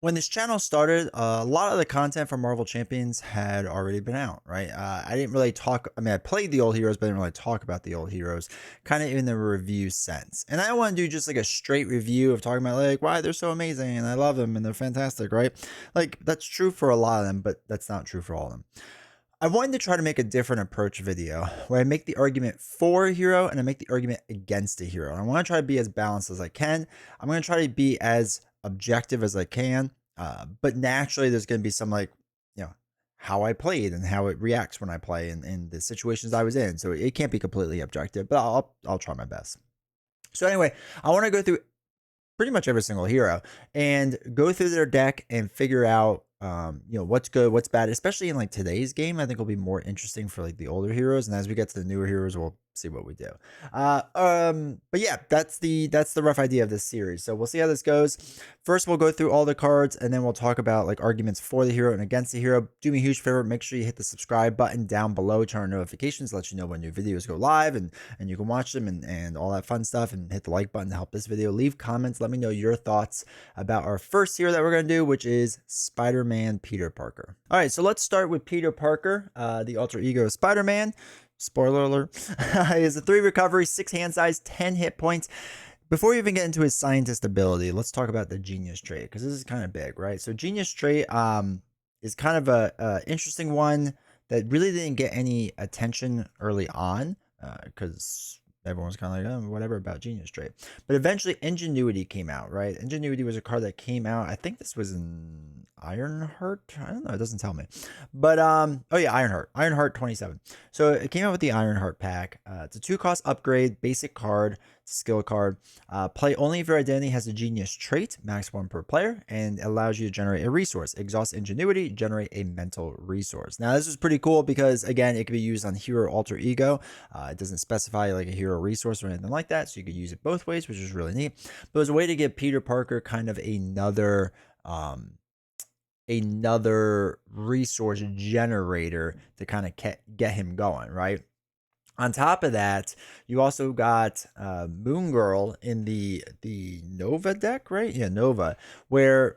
When this channel started, a lot of the content from Marvel Champions had already been out, right? I didn't really talk. I mean, I played the old heroes, but I didn't really talk about the old heroes, kind of in the review sense. And I don't want to do just like a straight review of talking about like why they're so amazing and I love them and they're fantastic, right? Like that's true for a lot of them, but that's not true for all of them. I wanted to try to make a different approach video where I make the argument for a hero and I make the argument against a hero. And I want to try to be as balanced as I can. I'm going to try to be as objective as I can. But naturally, there's going to be some like, you know, how I played and how it reacts when I play and the situations I was in. So it can't be completely objective, but I'll try my best. So anyway, I want to go through pretty much every single hero and go through their deck and figure out what's good, what's bad, especially in like today's game. I think will be more interesting for like the older heroes, and as we get to the newer heroes, we'll see what we do. But yeah, that's the rough idea of this series. So we'll see how this goes. First, we'll go through all the cards, and then we'll talk about like arguments for the hero and against the hero. Do me a huge favor, make sure you hit the subscribe button down below, turn on notifications, let you know when new videos go live, and you can watch them and all that fun stuff, and hit the like button to help this video. Leave comments, let me know your thoughts about our first hero that we're going to do, which is Spider-Man Peter Parker. All right, so let's start with Peter Parker, the alter ego of Spider-Man. Spoiler alert. He has a 3 recovery, 6 hand size, 10 hit points. Before we even get into his scientist ability, let's talk about the genius trait, because this is kind of big, right? So genius trait is kind of a interesting one that really didn't get any attention early on, because everyone was kind of like, oh, whatever about genius trait. But eventually Ingenuity came out, right? Ingenuity was a card that came out. I think this was in Ironheart. I don't know. It doesn't tell me. But oh yeah, Ironheart. Ironheart 27. So it came out with the Ironheart pack. It's a 2-cost upgrade, basic card, skill card. Play only if your identity has a genius trait, max 1 per player, and allows you to generate a resource. Exhaust Ingenuity, generate a mental resource. Now this is pretty cool because again, it can be used on hero alter ego. It doesn't specify like a hero resource or anything like that, so you could use it both ways, which is really neat. But it was a way to give Peter Parker kind of another resource generator to kind of get him going, right? On top of that, you also got Moon Girl in the Nova deck, right? Yeah, Nova, where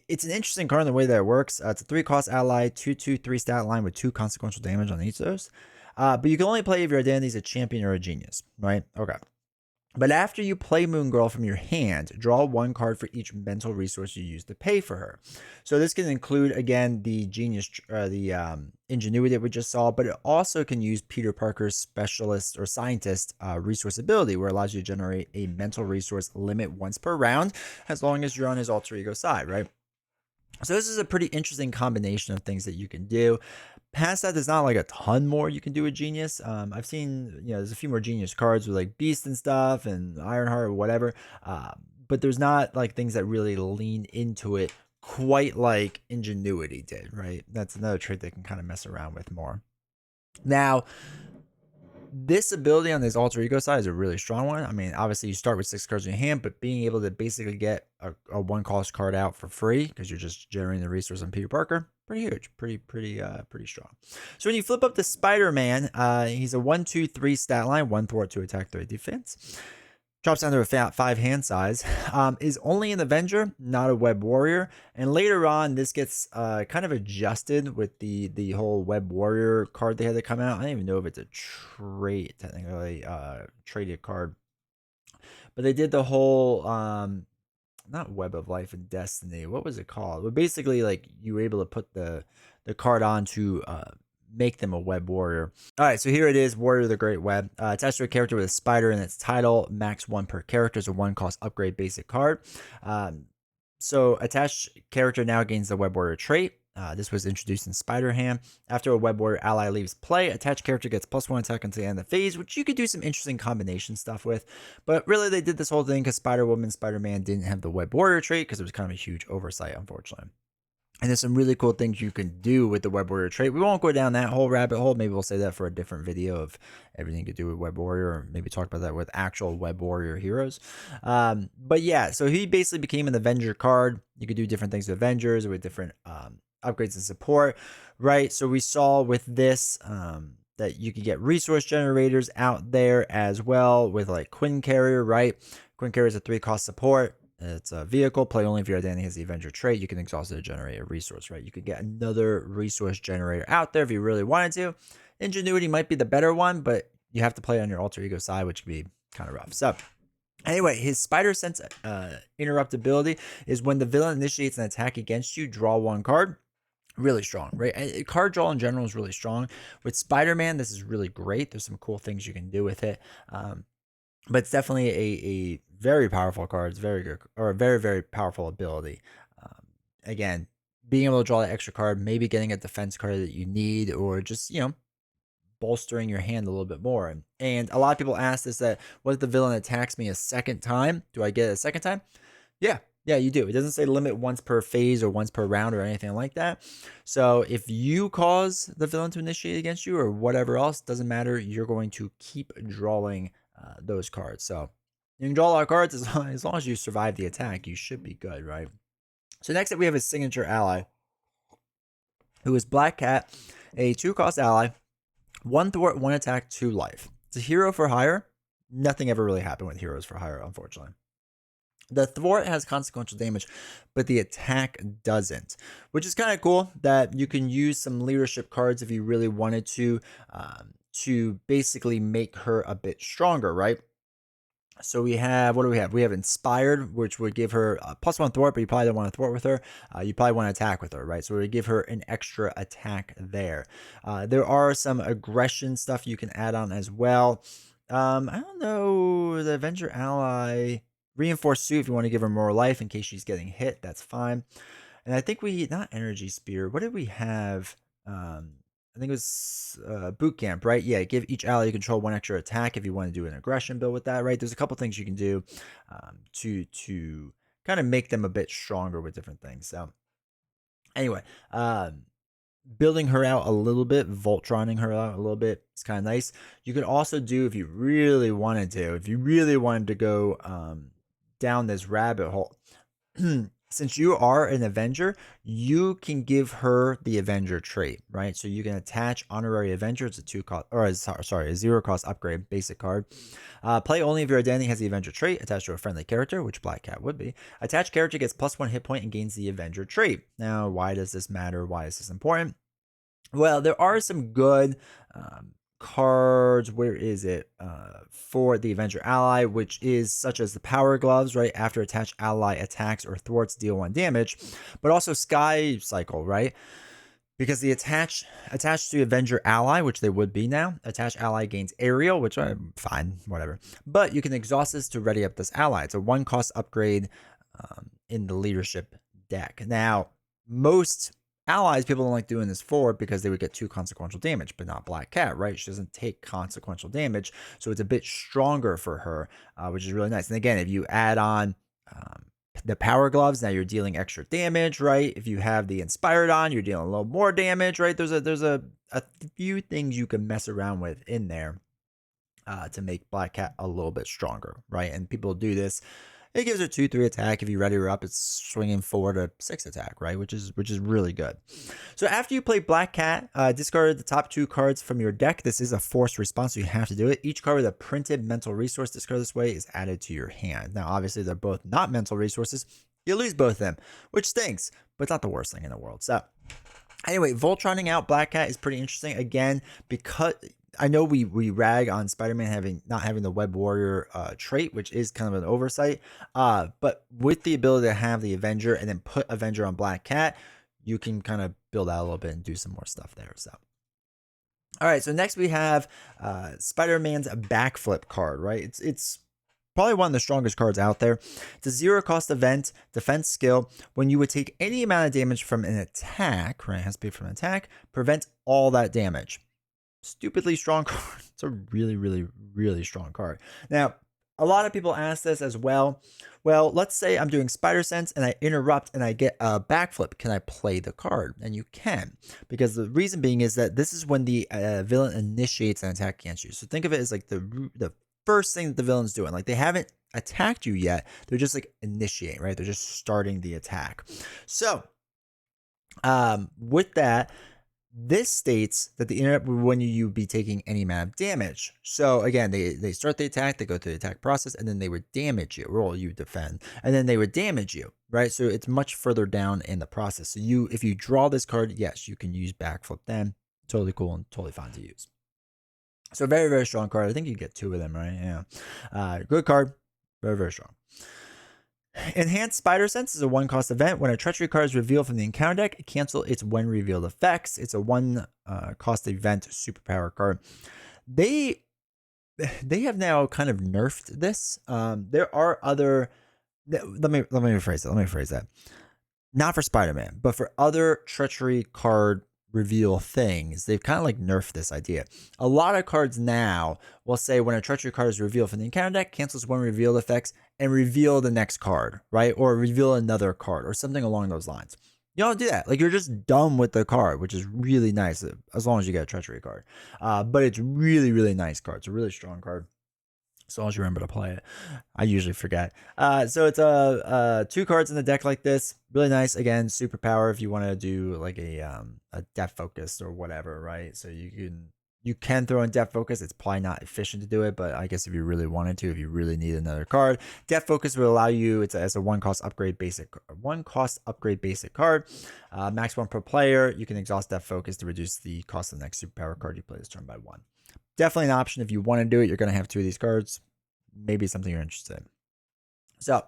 it's an interesting card in the way that it works. It's a 3-cost ally, 2/2/3 stat line with 2 consequential damage on each of those. But you can only play if your identity is a champion or a genius, right? Okay. But after you play Moon Girl from your hand, draw 1 card for each mental resource you use to pay for her. So this can include, again, the genius, Ingenuity that we just saw, but it also can use Peter Parker's specialist or scientist resource ability, where it allows you to generate a mental resource limit once per round, as long as you're on his alter ego side, right? So this is a pretty interesting combination of things that you can do. Past that, there's not like a ton more you can do with Genius. I've seen, there's a few more Genius cards with like Beast and stuff and Ironheart or whatever. But there's not like things that really lean into it quite like Ingenuity did, right? That's another trait they can kind of mess around with more. Now, this ability on this alter ego side is a really strong one. I mean, obviously you start with 6 cards in your hand, but being able to basically get a 1-cost card out for free because you're just generating the resource on Peter Parker, pretty huge, pretty strong. So when you flip up to Spider-Man, he's a 1/2/3 stat line, 1 thwart, 2 attack, 3 defense. Drops down to a 5 hand size, is only an Avenger, not a Web Warrior. And later on, this gets kind of adjusted with the whole Web Warrior card they had to come out. I don't even know if it's a trait, technically, traded card. But they did the whole, not Web of Life and Destiny. What was it called? But basically, like, you were able to put the card on to make them a Web Warrior. All right, so here it is, Warrior of the Great Web. Attached to a character with a spider in its title, max 1 per character, is a 1-cost upgrade basic card. So attached character now gains the Web Warrior trait. This was introduced in Spider-Ham. After a Web Warrior ally leaves play, attached character gets +1 attack until the end of the phase, which you could do some interesting combination stuff with. But really, they did this whole thing because Spider-Woman, Spider-Man didn't have the Web Warrior trait because it was kind of a huge oversight, unfortunately. And there's some really cool things you can do with the Web Warrior trait. We won't go down that whole rabbit hole. Maybe we'll say that for a different video of everything to do with Web Warrior, or maybe talk about that with actual Web Warrior heroes. But yeah, so he basically became an Avenger card. You could do different things with Avengers, with different upgrades and support, right? So we saw with this that you could get resource generators out there as well with like Quinn Carrier, right? Quinn Carrier is a 3-cost support. It's a vehicle. Play only if your identity has the Avenger trait. You can exhaust it to generate a resource, right? You could get another resource generator out there if you really wanted to. Ingenuity might be the better one, but you have to play on your alter ego side, which can be kind of rough. So anyway, his spider sense interrupt ability is when the villain initiates an attack against you, draw one card. Really strong, right? And card draw in general is really strong. With Spider-Man, this is really great. There's some cool things you can do with it. But it's definitely a very powerful card. It's very good, or a very, very powerful ability. Again, being able to draw that extra card, maybe getting a defense card that you need, or just, bolstering your hand a little bit more. And a lot of people ask this, that what if the villain attacks me a second time? Do I get it a second time? Yeah, you do. It doesn't say limit once per phase or once per round or anything like that. So if you cause the villain to initiate against you or whatever else, doesn't matter. You're going to keep drawing those cards. So you can draw a lot of cards as long as you survive the attack. You should be good, right? So next up, we have a signature ally, who is Black Cat, a 2-cost ally, 1 thwart, 1 attack, 2 life. It's a hero for hire. Nothing ever really happened with heroes for hire, unfortunately. The thwart has consequential damage, but the attack doesn't, which is kind of cool that you can use some leadership cards if you really wanted to basically make her a bit stronger, right? So we have, what do we have? We have Inspired, which would give her a +1 thwart, but you probably don't want to thwart with her. You probably want to attack with her, right? So we would give her an extra attack there. There are some aggression stuff you can add on as well. I don't know, the Avenger ally, Reinforced Suit, if you want to give her more life in case she's getting hit, that's fine. And I think not Energy Spear. What did we have? I think it was Boot Camp, right? Yeah, give each ally you control 1 extra attack if you want to do an aggression build with that, right? There's a couple things you can do to kind of make them a bit stronger with different things. So anyway, building her out a little bit, Voltroning her out a little bit, it's kind of nice. You could also do, if you really wanted to go down this rabbit hole, since you are an Avenger, you can give her the Avenger trait, right? So you can attach Honorary Avenger. It's a 2-cost, or a 0-cost upgrade, basic card. Play only if your identity has the Avenger trait attached to a friendly character, which Black Cat would be. Attached character gets +1 hit point and gains the Avenger trait. Now, why does this matter? Why is this important? Well, there are some good cards. Where is it? For the Avenger ally, which is such as the Power Gloves, right? After attached ally attacks or thwarts, deal 1 damage, but also Sky Cycle, right? Because the attached to Avenger ally, which they would be now, attached ally gains aerial, which I'm fine, whatever. But you can exhaust this to ready up this ally. It's a 1-cost upgrade in the leadership deck. Now, most allies people don't like doing this for because they would get 2 consequential damage, but not Black Cat, right? She doesn't take consequential damage, so it's a bit stronger for her, which is really nice. And again, if you add on the Power Gloves, now you're dealing extra damage, right? If you have the Inspired on, you're dealing a little more damage, right? There's a few things you can mess around with in there to make Black Cat a little bit stronger, right? And people do this. It gives her 2-3 attack. If you ready her up, it's swinging 4 to 6 attack, right? Which is really good. So after you play Black Cat, discard the top 2 cards from your deck. This is a forced response, so you have to do it. Each card with a printed mental resource discarded this way is added to your hand. Now, obviously, they're both not mental resources. You lose both of them, which stinks, but it's not the worst thing in the world. So anyway, Voltroning out Black Cat is pretty interesting. Again, because I know we rag on Spider-Man not having the Web Warrior trait, which is kind of an oversight. But with the ability to have the Avenger and then put Avenger on Black Cat, you can kind of build out a little bit and do some more stuff there. So, all right. So next we have Spider-Man's Backflip card, right? It's probably one of the strongest cards out there. It's a 0-cost event, defense skill. When you would take any amount of damage from an attack, right? It has to be from an attack. Prevent all that damage. Stupidly strong card. It's a really, really, really strong card. Now, a lot of people ask this as well. Well, let's say I'm doing Spider Sense and I interrupt and I get a Backflip. Can I play the card? And you can, because the reason being is that this is when the villain initiates an attack against you. So think of it as like the first thing that the villain's doing. Like they haven't attacked you yet. They're just like initiating, right? They're just starting the attack. So with that, This states that the interrupt would warn you be taking any amount of damage. So again, they start the attack, they go through the attack process, and then they would damage you, or you defend, and then they would damage you, right? So it's much further down in the process. So if you draw this card, yes, you can use Backflip then. Totally cool and totally fine to use. So very, very strong card. I think you get 2 of them, right? Yeah. Good card. Very, very strong. Enhanced Spider Sense is a 1-cost event. When a treachery card is revealed from the encounter deck, cancel its when revealed effects. It's a 1-cost event superpower card. They have now kind of nerfed this. There are other. Let me rephrase that. Not for Spider-Man, but for other treachery card reveal things, they've kind of like nerfed this idea. A lot of cards now will say when a treachery card is revealed from the encounter deck, cancels when revealed effects and reveal the next card, right? Or reveal another card or something along those lines. You don't do that. Like, you're just done with the card, which is really nice as long as you get a treachery card. But it's really, really nice card. It's a really strong card. As long as you remember to play it. I usually forget. So it's 2 cards in the deck like this. Really nice. Again, superpower if you want to do like a depth focus or whatever, right? So you can throw in depth focus. It's probably not efficient to do it, but I guess if you really wanted to, if you really need another card, depth focus will allow you. It's as a 1-cost upgrade basic card. Max 1 per player. You can exhaust depth focus to reduce the cost of the next superpower card you play this turn by 1. Definitely an option if you want to do it. You're going to have 2 of these cards. Maybe something you're interested in. So,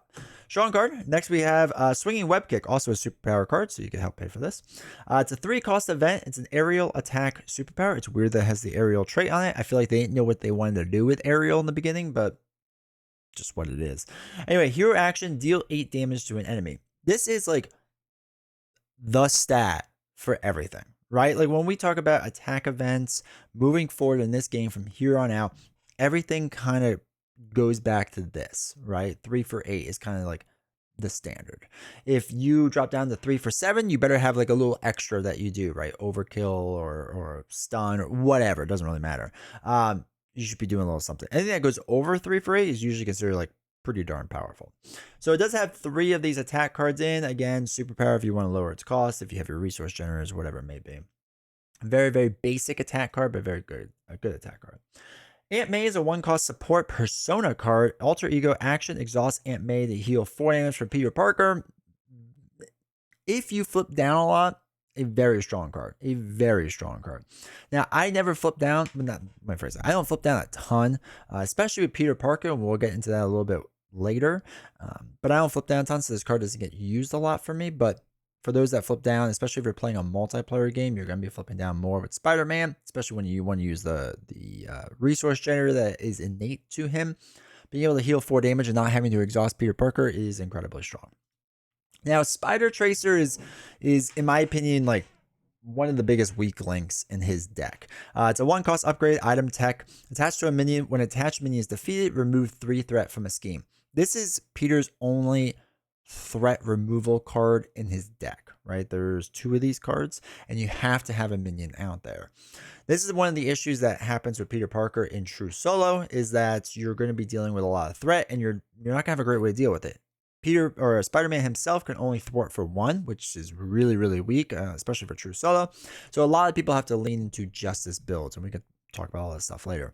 strong card. Next, we have Swinging Web Kick, also a superpower card, so you can help pay for this. It's a 3-cost event. It's an aerial attack superpower. It's weird that it has the aerial trait on it. I feel like they didn't know what they wanted to do with aerial in the beginning, but just what it is. Anyway, hero action, deal 8 damage to an enemy. This is like the stat for everything. Right? Like, when we talk about attack events moving forward in this game from here on out, everything kind of goes back to this, right? 3 for 8 is kind of like the standard. If you drop down to 3 for 7, you better have like a little extra that you do, right? Overkill or stun or whatever. It doesn't really matter. You should be doing a little something. Anything that goes over 3 for 8 is usually considered like pretty darn powerful. So it does have 3 of these attack cards in. Again, superpower if you want to lower its cost, if you have your resource generators, whatever it may be. Very, very basic attack card, but very good. A good attack card. Aunt May is a 1-cost support persona card. Alter Ego action, exhaust Aunt May to heal 4 damage for Peter Parker. If you flip down a lot, a very strong card. A very strong card. Now, I never flip down, not my phrase. I don't flip down a ton, especially with Peter Parker, and we'll get into that a little bit later. But I don't flip down a ton, so this card doesn't get used a lot for me. But for those that flip down, especially if you're playing a multiplayer game, you're going to be flipping down more with Spider-Man, especially when you want to use the resource generator that is innate to him. Being able to heal 4 damage and not having to exhaust Peter Parker is incredibly strong. Now, Spider Tracer is in my opinion, like one of the biggest weak links in his deck. It's a 1-cost upgrade item tech. Attached to a minion. When attached minion is defeated, remove 3 threat from a scheme. This is Peter's only threat removal card in his deck, right? There's 2 of these cards, and you have to have a minion out there. This is one of the issues that happens with Peter Parker in True Solo, is that you're going to be dealing with a lot of threat, and you're not going to have a great way to deal with it. Peter or Spider-Man himself can only thwart for 1, which is really, really weak, especially for True Solo. So a lot of people have to lean into justice builds, and we can talk about all this stuff later.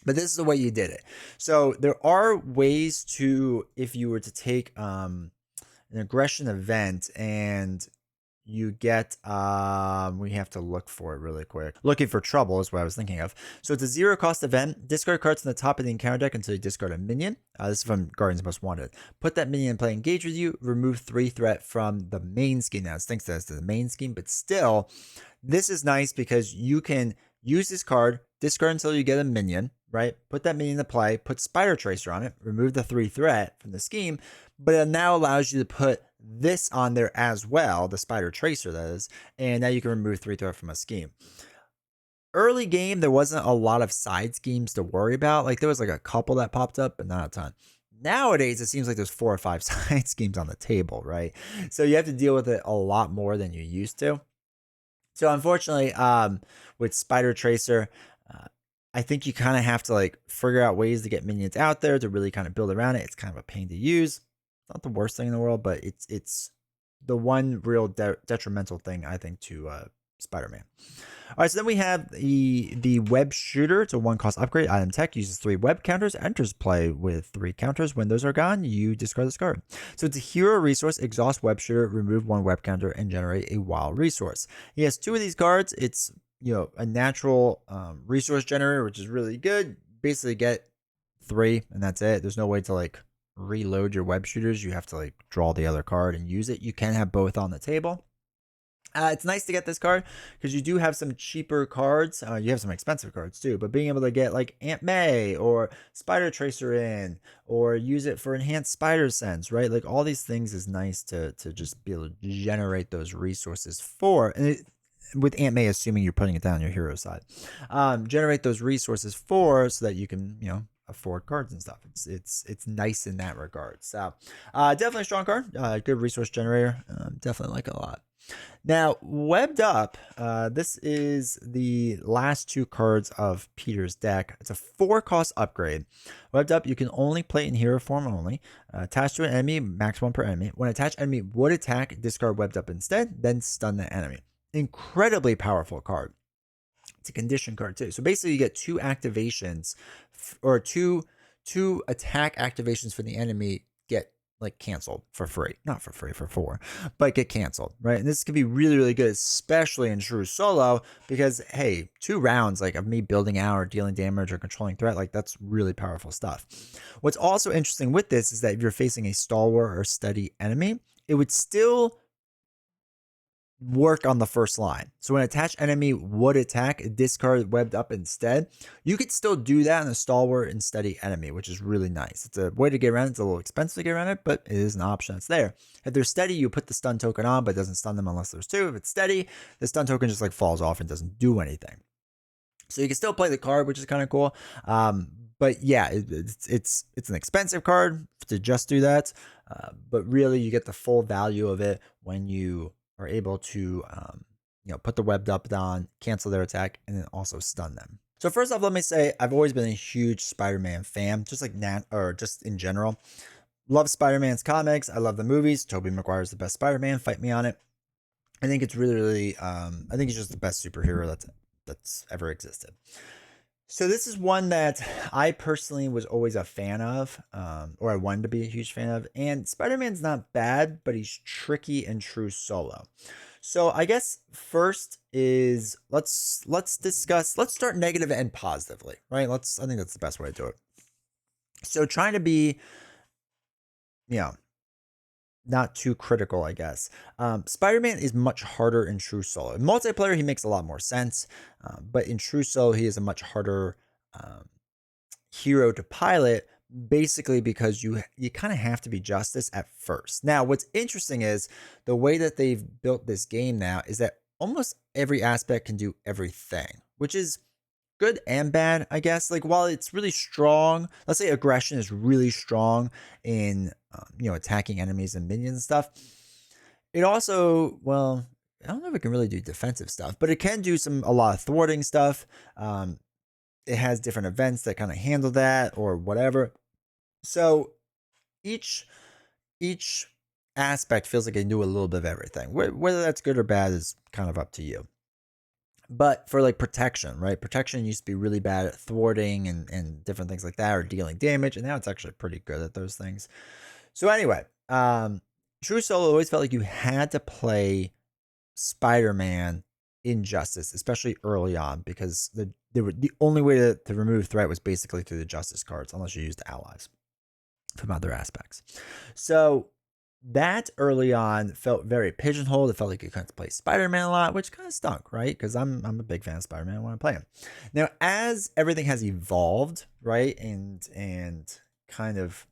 But this is the way you did it. So there are ways to, if you were to take an aggression event and you get, we have to look for it really quick. Looking for trouble is what I was thinking of. So it's a 0-cost event. Discard cards from the top of the encounter deck until you discard a minion. This is from Guardians Most Wanted. Put that minion in play, engage with you. Remove 3 threat from the main scheme. Now it stinks that it's the main scheme, but still, this is nice because you can use this card, discard until you get a minion, right? Put that minion into play, put Spider Tracer on it, remove the 3 threat from the scheme, but it now allows you to put this on there as well, the Spider Tracer that is, and now you can remove 3 threat from a scheme. Early game, there wasn't a lot of side schemes to worry about. Like, there was like a couple that popped up, but not a ton. Nowadays, it seems like there's 4 or 5 side schemes on the table, right? So you have to deal with it a lot more than you used to. So unfortunately, with Spider Tracer, I think you kind of have to like figure out ways to get minions out there to really kind of build around it. It's kind of a pain to use. It's not the worst thing in the world, but it's the one real detrimental thing I think to Spider-Man. All right, so then we have the web shooter. It's a 1-cost upgrade. Item tech uses 3 web counters. Enters play with 3 counters. When those are gone, you discard this card. So it's a hero resource. Exhaust web shooter. Remove 1 web counter and generate a wild resource. He has 2 of these cards. It's a natural resource generator, which is really good. Basically, get 3 and that's it. There's no way to like reload your web shooters. You have to like draw the other card and use it. You can have both on the table. It's nice to get this card because you do have some cheaper cards. You have some expensive cards too, but being able to get like Aunt May or Spider Tracer in, or use it for enhanced spider sense, right? Like all these things is nice to just be able to generate those resources for. And with Aunt May, assuming you're putting it down your hero side, generate those resources for so that you can afford cards and stuff. It's nice in that regard. So definitely a strong card. Good resource generator. Definitely like it a lot. Now, Webbed Up, this is the last 2 cards of Peter's deck. It's a 4-cost upgrade. Webbed Up, you can only play in hero form only. Attached to an enemy, max 1 per enemy. When attached enemy would attack, discard Webbed Up instead, then stun the enemy. Incredibly powerful card. It's a condition card too. So basically you get 2 activations or two attack activations for the enemy get like canceled for free. Not for free, for 4, but get canceled, right? And this can be really, really good, especially in true solo, because hey, 2 rounds like of me building out or dealing damage or controlling threat, like that's really powerful stuff. What's also interesting with this is that if you're facing a stalwart or steady enemy, it would still work on the first line. So when attached enemy would attack, discard Webbed Up instead. You could still do that in a stalwart and steady enemy, which is really nice. It's a way to get around it. It's a little expensive to get around it, but it is an option that's there. If they're steady, you put the stun token on, but it doesn't stun them unless there's 2. If it's steady, the stun token just like falls off and doesn't do anything. So you can still play the card, which is kind of cool. But yeah, it's an expensive card to just do that. But really, you get the full value of it when you are able to put the Webbed Up on, cancel their attack, and then also stun them. So first off, let me say I've always been a huge Spider-Man fan, just like just in general. Love Spider-Man's comics. I love the movies. Tobey Maguire is the best Spider-Man. Fight me on it. I think it's really, really. I think he's just the best superhero that's ever existed. So this is one that I personally was always a fan of, or I wanted to be a huge fan of. And Spider-Man's not bad, but he's tricky and true solo. So I guess first is let's start negative and positively, right? I think that's the best way to do it. So trying to be, not too critical, I guess. Spider-Man is much harder in true solo. In multiplayer, he makes a lot more sense, but in true solo, he is a much harder hero to pilot, basically because you kind of have to be Justice at first. Now, what's interesting is the way that they've built this game now is that almost every aspect can do everything, which is good and bad, I guess. Like while it's really strong, let's say aggression is really strong in attacking enemies and minions and stuff. It also, well, I don't know if it can really do defensive stuff, but it can do a lot of thwarting stuff. It has different events that kind of handle that or whatever. So each aspect feels like it can do a little bit of everything. Whether that's good or bad is kind of up to you. But for like protection, right? Protection used to be really bad at thwarting and different things like that, or dealing damage, and now it's actually pretty good at those things. So anyway, true solo always felt like you had to play Spider-Man in Justice, especially early on, because the only way to remove threat was basically through the Justice cards, unless you used allies from other aspects. So that early on felt very pigeonholed. It felt like you couldn't play Spider-Man a lot, which kind of stunk, right? Because I'm a big fan of Spider-Man. I want to play him. Now, as everything has evolved, right, and kind of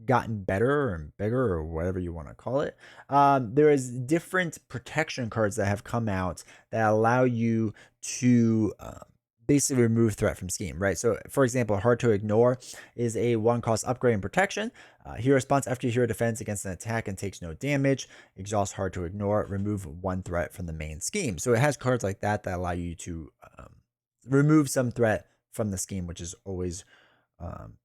gotten better and bigger, or whatever you want to call it, there is different protection cards that have come out that allow you to basically remove threat from scheme, right? So for example, hard to ignore is a 1-cost upgrade in protection. Hero response after your hero defends against an attack and takes no damage. Exhaust hard to ignore, remove 1 threat from the main scheme. So it has cards like that allow you to remove some threat from the scheme, which is always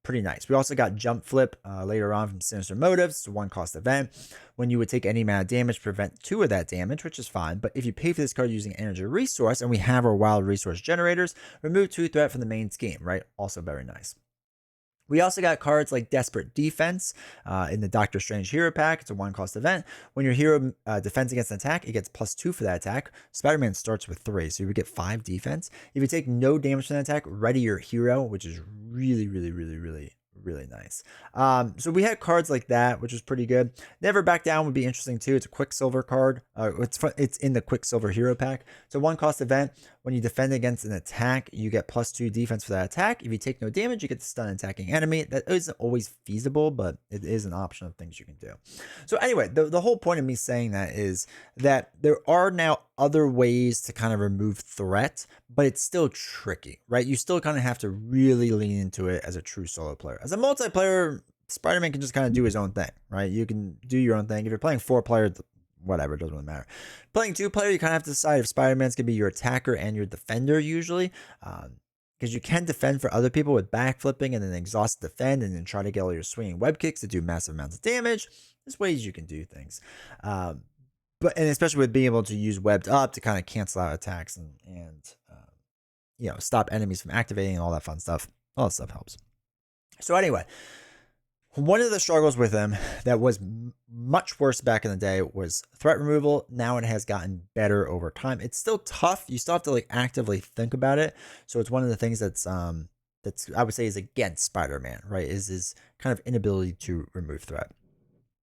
pretty nice. We also got Jump Flip later on from Sinister Motives. It's a 1-cost event. When you would take any amount of damage, prevent 2 of that damage, which is fine. But if you pay for this card using energy resource, and we have our wild resource generators, remove 2 threat from the main scheme, right? Also very nice. We also got cards like Desperate Defense in the Doctor Strange Hero Pack. It's a 1-cost event. When your hero defends against an attack, it gets +2 for that attack. Spider-Man starts with 3, so you would get 5 defense. If you take no damage from that attack, ready your hero, which is really, really, really, really, really nice. So we had cards like that, which was pretty good. Never Back Down would be interesting too. It's a Quicksilver card. It's in the Quicksilver Hero Pack. It's a 1-cost event. When you defend against an attack, you get +2 defense for that attack. If you take no damage, you get to stun an attacking enemy. That isn't always feasible, but it is an option of things you can do. So anyway, the whole point of me saying that is that there are now other ways to kind of remove threat, but it's still tricky, right? You still kind of have to really lean into it as a true solo player. As a multiplayer, Spider-Man can just kind of do his own thing, right? You can do your own thing. If you're playing 4-player, whatever, it doesn't really matter. Playing 2-player, you kind of have to decide if Spider-Man's going to be your attacker and your defender usually. Because you can defend for other people with backflipping and then exhaust defend and then try to get all your swinging web kicks to do massive amounts of damage. There's ways you can do things. But especially with being able to use webbed up to kind of cancel out attacks and stop enemies from activating and all that fun stuff. All that stuff helps. So anyway, one of the struggles with him that was much worse back in the day was threat removal. Now it has gotten better over time. It's still tough. You still have to actively think about it. So it's one of the things that's I would say is against Spider-Man, right? Is his kind of inability to remove threat.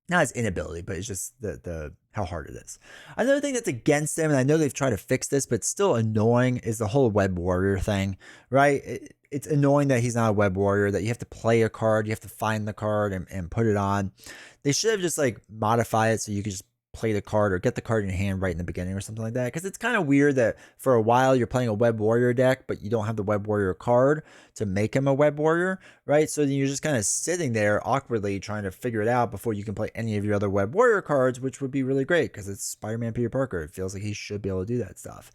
Not his inability, but it's just the how hard it is. Another thing that's against him, and I know they've tried to fix this, but it's still annoying, is the whole web warrior thing, right? It's annoying that he's not a web warrior, that you have to play a card, you have to find the card and put it on. They should have just modify it so you could just play the card or get the card in your hand right in the beginning or something like that. Because it's kind of weird that for a while you're playing a web warrior deck, but you don't have the web warrior card to make him a web warrior, right? So then you're just kind of sitting there awkwardly trying to figure it out before you can play any of your other web warrior cards, which would be really great because it's Spider-Man Peter Parker. It feels like he should be able to do that stuff.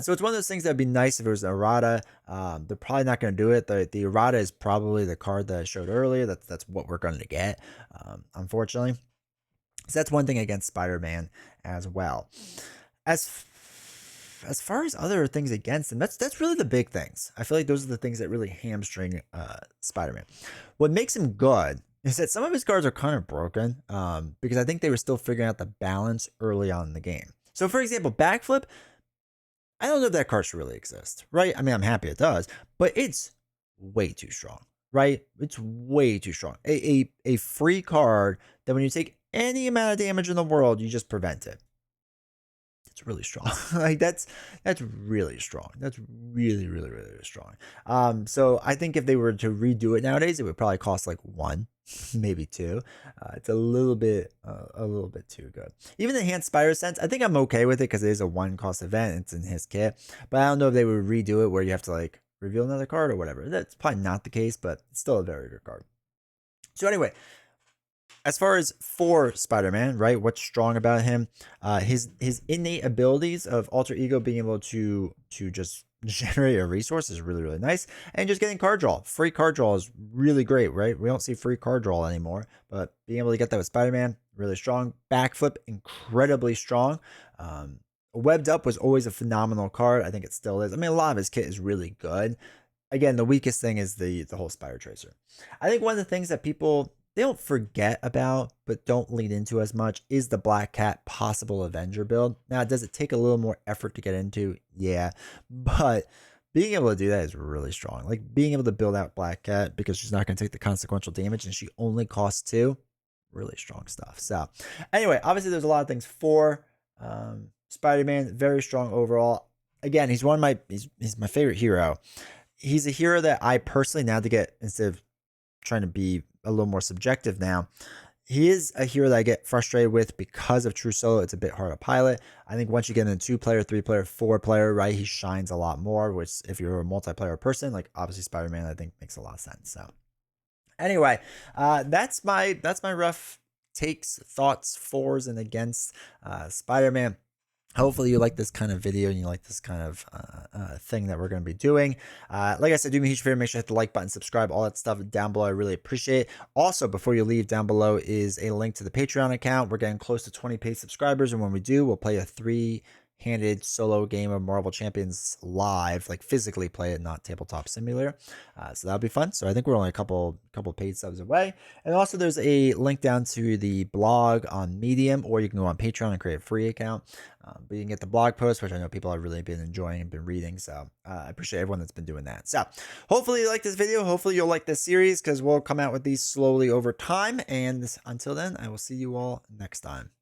So it's one of those things that'd be nice if it was an errata. They're probably not going to do it. The errata is probably the card that I showed earlier. That's what we're going to get, unfortunately. So that's one thing against Spider-Man as well. As far as other things against him, that's really the big things. I feel like those are the things that really hamstring Spider-Man. What makes him good is that some of his cards are kind of broken because I think they were still figuring out the balance early on in the game. So for example, Backflip, I don't know if that card should really exist, right? I mean, I'm happy it does, but it's way too strong, right? It's way too strong. A free card that when you take any amount of damage in the world, you just prevent it. It's really strong. That's really strong. That's really, really, really, really strong. So I think if they were to redo it nowadays, it would probably cost 1, maybe 2. It's a little bit too good. Even the Enhanced Spider Sense, I think I'm okay with it because it is a 1-cost event. It's in his kit, but I don't know if they would redo it where you have to reveal another card or whatever. That's probably not the case, but it's still a very good card. So anyway, as far as for Spider-Man, right, what's strong about him? His innate abilities of alter ego being able to just generate a resource is really, really nice. And just getting card draw. Free card draw is really great, right? We don't see free card draw anymore, but being able to get that with Spider-Man, really strong. Backflip, incredibly strong. Webbed Up was always a phenomenal card. I think it still is. I mean, a lot of his kit is really good. Again, the weakest thing is the whole Spider Tracer. I think one of the things that people they don't forget about, but don't lean into as much, is the Black Cat possible Avenger build. Now, does it take a little more effort to get into? Yeah, but being able to do that is really strong. Being able to build out Black Cat because she's not going to take the consequential damage and she only costs 2, really strong stuff. So anyway, obviously there's a lot of things for Spider-Man, very strong overall. Again, he's my favorite hero. He's a hero that I personally, now to get, instead of trying to be a little more subjective now, he is a hero that I get frustrated with because of true solo. It's a bit hard to pilot. I think once you get into 2-player, 3-player, 4-player, right, he shines a lot more, which if you're a multiplayer person, obviously Spider-Man, I think makes a lot of sense. So anyway, that's my rough takes, thoughts, fors and against Spider-Man. Hopefully you like this kind of video and you like this kind of thing that we're going to be doing. Like I said, do me a huge favor, make sure to hit the like button, subscribe, all that stuff down below. I really appreciate it. Also, before you leave, down below is a link to the Patreon account. We're getting close to 20 paid subscribers, and when we do, we'll play a three-handed solo game of Marvel Champions live, like physically play it, not Tabletop Simulator. So that'll be fun. So I think we're only a couple paid subs away. And also there's a link down to the blog on Medium, or you can go on Patreon and create a free account. But you can get the blog post, which I know people have really been enjoying and been reading. So I appreciate everyone that's been doing that. So hopefully you like this video. Hopefully you'll like this series, because we'll come out with these slowly over time. And until then, I will see you all next time.